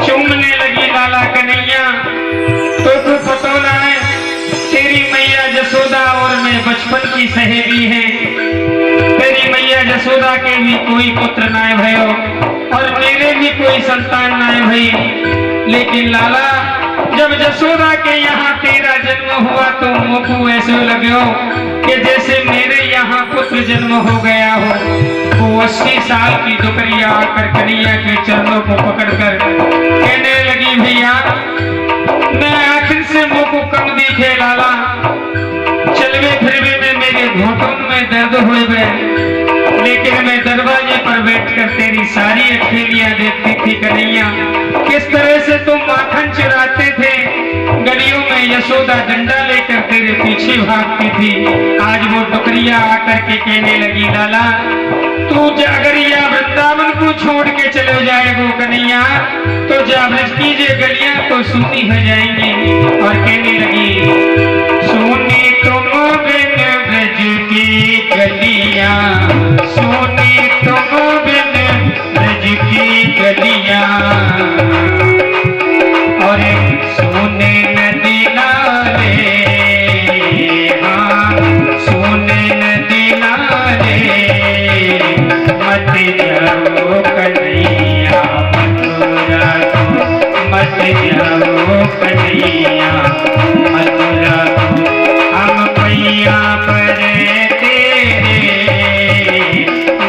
चूमने लगी। लाला कन्हैया तो तू पतोला है, तेरी मैया जसोदा और मैं बचपन की सहेली है। तेरी मैया जसोदा के भी कोई पुत्र नाय भयो और मेरे भी कोई संतान नाय भई। लेकिन लाला जब जसोदा के यहाँ तेरा जन्म हुआ तो मोकू ऐसे लगे कि जैसे मेरे यहाँ पुत्र जन्म हो गया हो। वो 80 साल की डुकरिया आकर कन्हैया के चरणों को पकड़कर कहने लगी भैया मैं आखिर से मोकू कम दिखे लाला, चलवे फिरवे में मेरे घोटों में दर्द हुए गए। लेकिन मैं दरवाजे पर बैठकर तेरी सारी अखेलियां देखती थी कन्हैया, किस तरह से तुम माखन चुराते थे। गलियों में यशोदा डंडा लेकर तेरे पीछे भागती थी। आज वो डुकरिया आकर के कहने लगी लाला तू अगर यह वृंदावन को छोड़ के चले जाएगो कन्हैया तो जा ब्रज की जे गलियां तो सूनी हो जाएंगी। और कहने लगी सोनी तुम बिन ब्रज की गलियां, सोनी तुम बिन ब्रज की गलियां और सोने नदी नाले, हाँ सोने नदी नाले मत जाओ कन्हैया मथुरा को, मत जाओ कन्हैया मथुरा को। हम पैया पर तेरे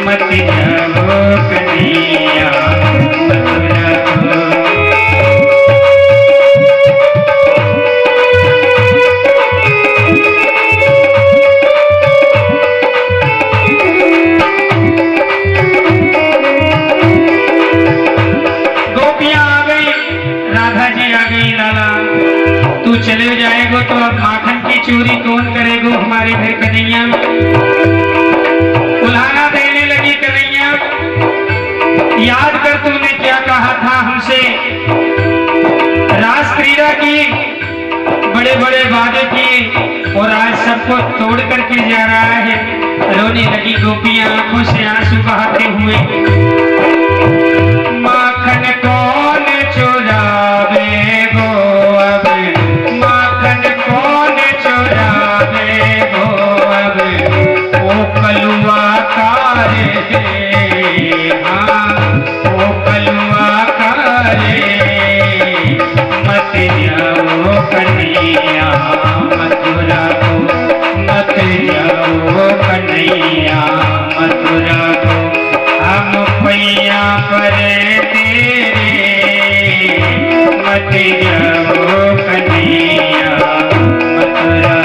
मत जाओ कन्हैया मथुरा को। चले जाएगो तो अब माखन की चोरी कौन करेगो हमारे घर कन्हैया। उल्हाना देने लगी कन्हैया याद कर तुमने क्या कहा था हमसे, रास क्रीड़ा की, बड़े बड़े वादे किए और आज सबको तोड़ करके जा रहा है। रोने लगी गोपियां आंखों से आंसू बहाते हुए। माखन कौन चुरावे गो अब, माखन कौन चुरावे गो अब, ओ कलुआ कारे, हाँ ओ कलुआ कारे मत जाओ कन्हैया मथुरा वरे तेरे मत जाओ कन्हैया मथुरा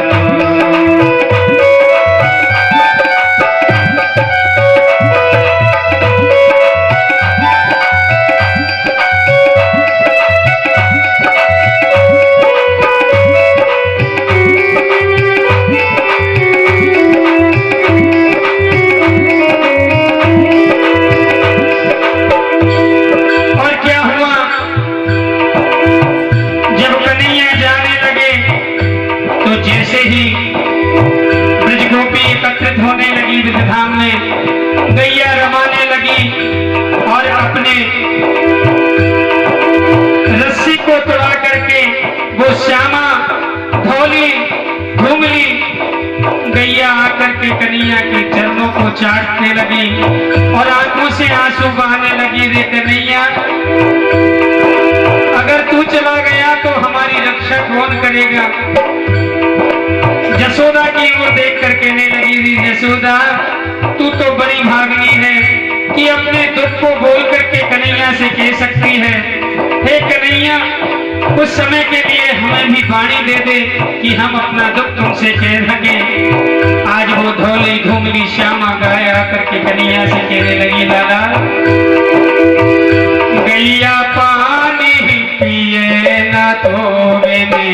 होने लगी विधान में गैया रमाने लगी और अपने रस्सी को तोड़ा करके वो श्यामा धोली घूमली गैया आकर के कन्हैया के चरणों को चाटने लगी और आंखों से आंसू बहाने लगी। रे कन्हैया, अगर तू चला गया तो हमारी रक्षा कौन करेगा? यशोदा की ओर देख कर कहने लगी, यशोदा तू तो बड़ी भागनी है कि अपने दुख को बोल करके कन्हैया से कह सकती है। हे कन्हैया, कुछ समय के लिए हमें भी वाणी दे दे कि हम अपना दुख तुमसे कह सके। आज वो धोली धूमली श्यामा गाया करके कन्हैया से कहने लगी, लाला गैया पानी पिए ना तो मैंने,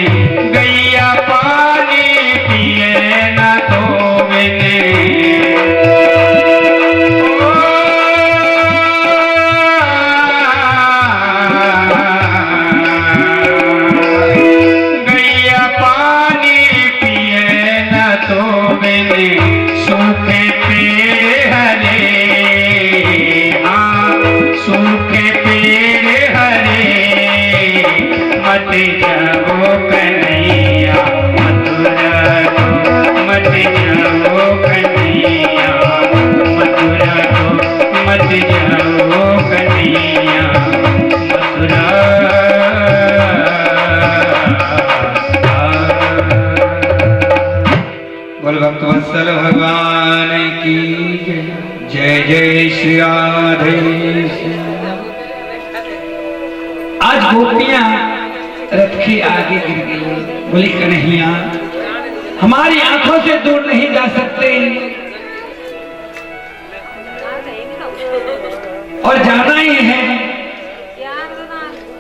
गैया पानी पिए ना तो मैंने, गैया पानी पिए ना तो मैंने, सूखे पेड़ हरे, हाँ सूखे पेड़ हरे, मत जाओ कन्हैया मथुरा को, मत जाओ कन्हैया मथुरा को, मत जाओ कन्हैया मथुरा। बोल भक्तवत्सल भगवान की जय, जय श्री राधे। आज गोपियां रथ के आगे गिर गई, बोली कन्हैया हमारी आंखों से दूर नहीं जा सकते और जाना ही है,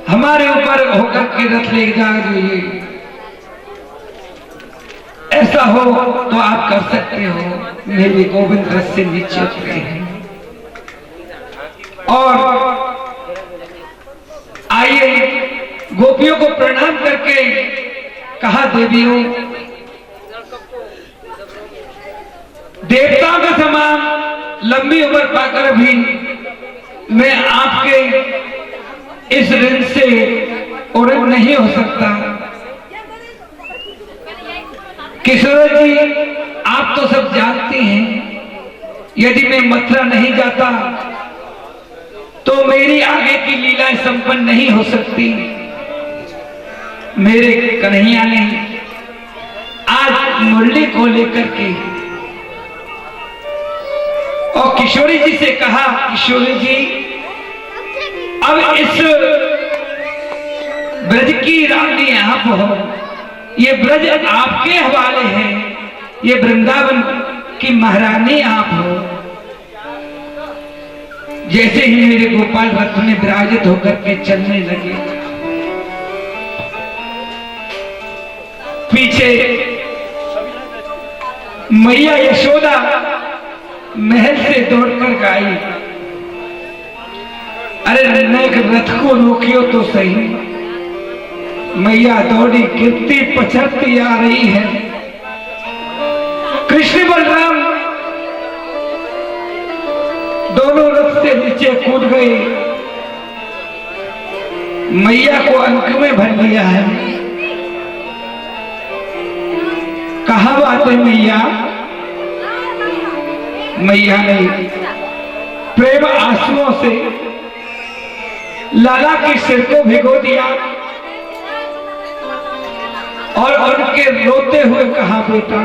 हमारे ऊपर होकर के रथ ले जा रही है। ऐसा हो तो आप कर सकते हो। मेरे गोविंद रथ से नीचे उतरे हैं और आइए गोपियों को प्रणाम करके कहा, देवियों देवताओं का समान लंबी उम्र पाकर भी मैं आपके इस ऋण से उड़न नहीं हो सकता। किशोर जी, आप तो सब जानते हैं यदि मैं मथुरा नहीं जाता तो मेरी आगे की लीलाएं संपन्न नहीं हो सकती। मेरे कन्हैया ने आज मुरली को लेकर के और किशोरी जी से कहा, किशोरी जी अब इस ब्रज की रानी आप हो, ये ब्रज आपके हवाले है, ये वृंदावन की महारानी आप हो। जैसे ही मेरे गोपाल रथ में विराजित होकर के चलने लगे, पीछे मैया यशोदा महल से दौड़कर गाई, अरे नेक रथ को रोकियो तो सही। मैया दौड़ी गिरती पछड़ती आ रही है। कृष्ण बलराम दोनों रथ से नीचे कूद गए, मैया को अंक में भर लिया है। कहाँ बात है मैया? मैया ने प्रेम आंसुओं से लाला के सिर को भिगो दिया और उनके रोते हुए कहा, बेटा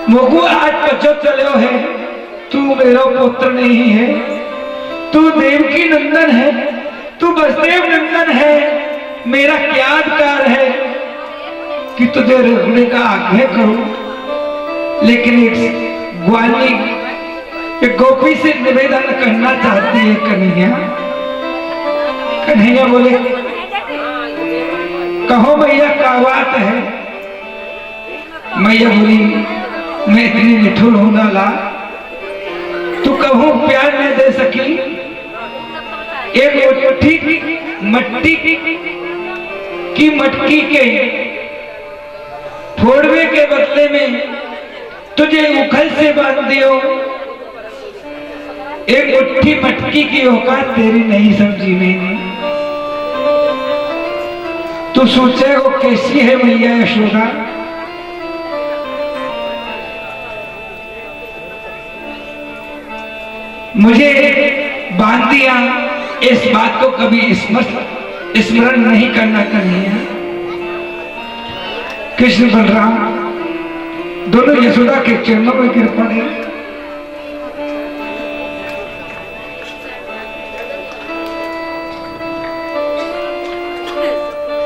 मुगु आज पचो चलो है, तू मेरा पुत्र नहीं है, तू देवकी नंदन है, तू वसुदेव नंदन है, मेरा क्या अधिकार है कि तुझे रोकने का आग्रह करूं। लेकिन एक ग्वाली एक गोपी से निवेदन करना चाहती है कन्हैया। कन्हैया बोले, कहो मैया क्या बात है। मैया बोली, मैं इतनी निठुर हूं ना ला, तू कहूं प्यार न दे सकी। एक मट्टी की मटकी के फोड़वे के बदले में तुझे उखल से बांध दियो। एक मुट्ठी मटकी की औकात तेरी नहीं समझी मैंने। तू सोचे वो कैसी है मैया यशोदा। मुझे बांध दिया, इस बात को कभी स्मरण नहीं करना कन्हैया। कृष्ण बलराम दोनों यशोदा के चरणों में गिर पड़े।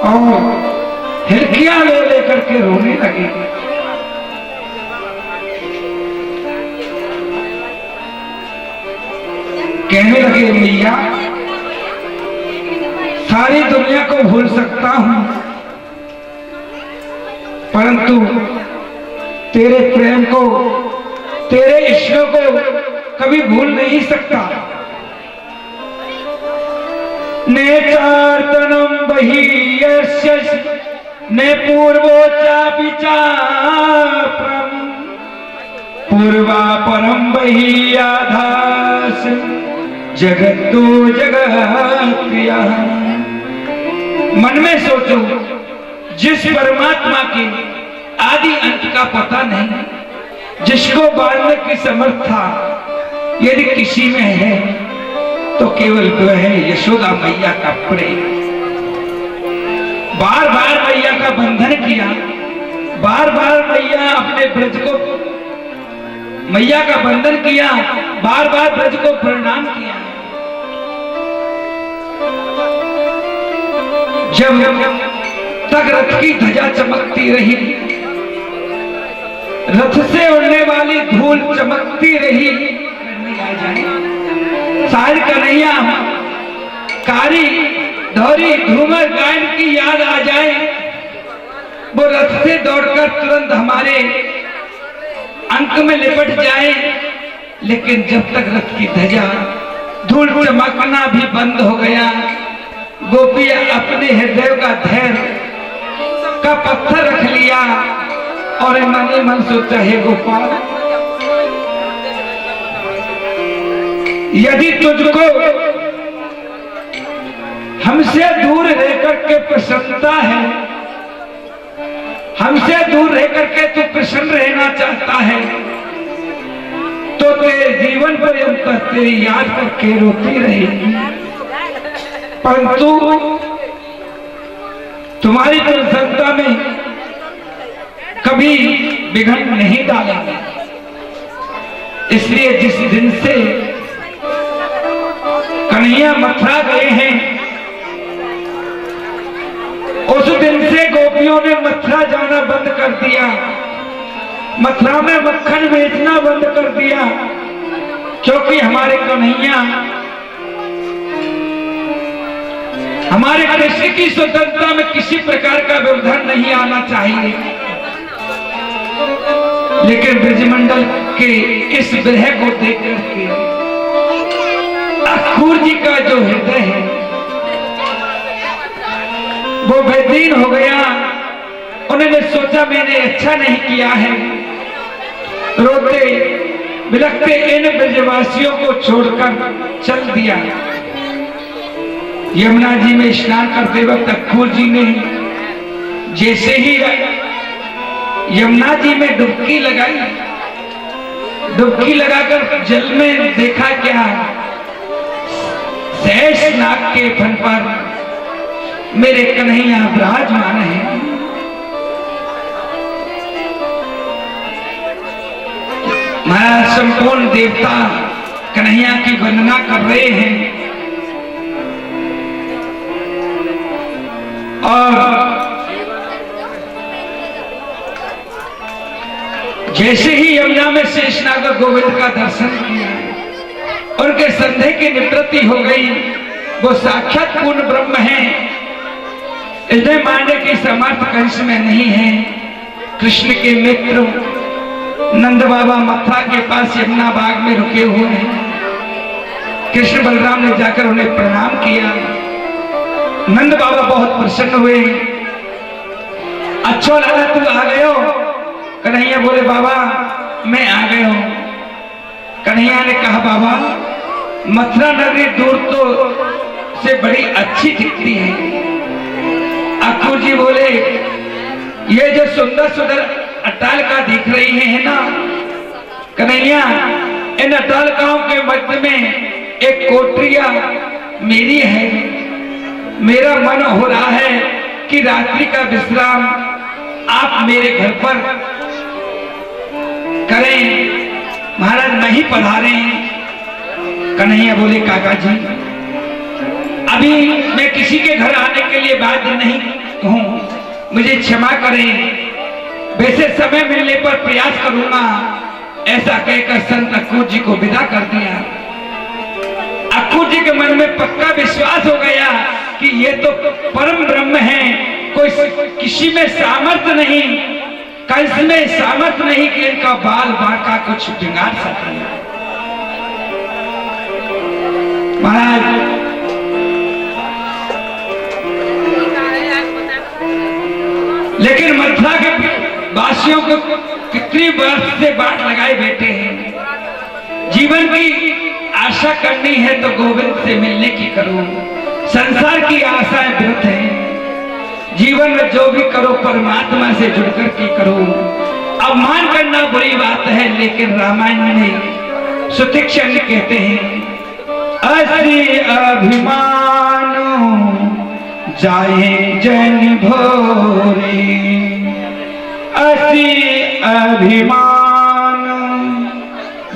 और हिरकियां ले लेकर के रोने लगे। कहने लगे, मैया सारी दुनिया को भूल सकता हूं, परंतु तेरे प्रेम को, तेरे इश्क को कभी भूल नहीं सकता। नेचार्तनम बहिर्यस्य ने पूर्वोचापि चाप्रम पूर्वा परम बहिर्याधास जगतो जगत्या। मन में सोचो, जिस परमात्मा की आदि अंत का पता नहीं, जिसको बांधने की समर्था यदि किसी में है तो केवल वह है यशोदा मैया का प्रेम। बार बार मैया का बंधन किया, बार बार मैया अपने ब्रज को, मैया का बंधन किया, बार बार ब्रज को प्रणाम किया। जब तक रथ की ध्वजा चमकती रही, रथ से उड़ने वाली धूल चमकती रही, आ जाए शायद कन्हैया कारी धौरी घूमर गायन की याद आ जाए, वो रथ से दौड़कर तुरंत हमारे अंक में लिपट जाए। लेकिन जब तक रथ की ध्वजा धूल चमकना भी बंद हो गया, गोपी अपने हृदय का धैर्य का पत्थर रख लिया और मन ही मन सोचा, हे गोपाल, यदि तुझको हमसे दूर रहकर के प्रसन्नता है, हमसे दूर रहकर के तू प्रसन्न रहना चाहता है, तो तेरे जीवन पर्यंत तेरी याद करके रोती रहेगी, परंतु तुम्हारी प्रसन्नता में कभी विघ्न नहीं डालेंगे। इसलिए जिस दिन से कन्हैया मथुरा गए हैं, उस दिन से गोपियों ने मथुरा जाना बंद कर दिया, मथुरा में मक्खन बेचना बंद कर दिया, क्योंकि हमारे कन्हैया, हमारे कृष्ण की स्वतंत्रता में किसी प्रकार का व्यवधान नहीं आना चाहिए। लेकिन ब्रजमंडल के इस विरह को देख करके अखूर जी का जो हृदय है वो बेदीन हो गया। उन्होंने सोचा मैंने अच्छा नहीं किया है, रोते बिलखते इन ब्रजवासियों को छोड़कर चल दिया। यमुना जी में स्नान करते वक्त अखूर जी ने जैसे ही यमुना जी में डुबकी लगाई, डुबकी लगाकर जल में देखा क्या, शेष नाग के फन पर मेरे कन्हैया विराजमान है। महाराज संपूर्ण देवता कन्हैया की वंदना कर रहे हैं। और जैसे ही यमुना में शेषनाग गोविंद का दर्शन किया, उनके संदेह की निवृत्ति हो गई। वो साक्षात पूर्ण ब्रह्म है, इन्हें मानने की समर्थ कंस में नहीं है। कृष्ण के मित्र नंद बाबा मथुरा के पास यमुना बाग में रुके हुए हैं। कृष्ण बलराम ने जाकर उन्हें प्रणाम किया। नंद बाबा बहुत प्रसन्न हुए। अच्छा लगा तू आ गए हो? कन्हैया बोले बाबा मैं आ गए हूं। कन्हैया ने कहा बाबा मथुरा नगरी दूर तो से बड़ी अच्छी दिखती है। अक्कू जी बोले ये जो सुंदर सुंदर अट्टालिका दिख रही है ना कन्हैया, इन अट्टालिकाओं के मध्य में एक कोठरिया मेरी है। मेरा मन हो रहा है कि रात्रि का विश्राम आप मेरे घर पर करें, महाराज नहीं पधारे। कन्हैया बोले काका जी अभी मैं किसी के घर आने के लिए बाध्य नहीं हूं, मुझे क्षमा करें, वैसे समय मिलने पर प्रयास करूंगा। ऐसा कहकर संत अक्कू जी को विदा कर दिया। अक्कू जी के मन में पक्का विश्वास हो गया कि ये तो परम ब्रह्म है, कोई किसी में सामर्थ्य नहीं, कंस में सामर्थ्य नहीं कि इनका बाल बांका कुछ बिगाड़ सके। महाराज लेकिन मथुरा के वासियों को कितनी वर्ष से बाट लगाए बैठे हैं। जीवन की आशा करनी है तो गोविंद से मिलने की करो, संसार की आशाएं व्यर्थ है। जीवन में जो भी करो परमात्मा से जुड़कर की करो। अपमान करना बुरी बात है, लेकिन रामायण में सुतीक्षण कहते हैं असि अभिमानो जाए जन भोरे, असि अभिमान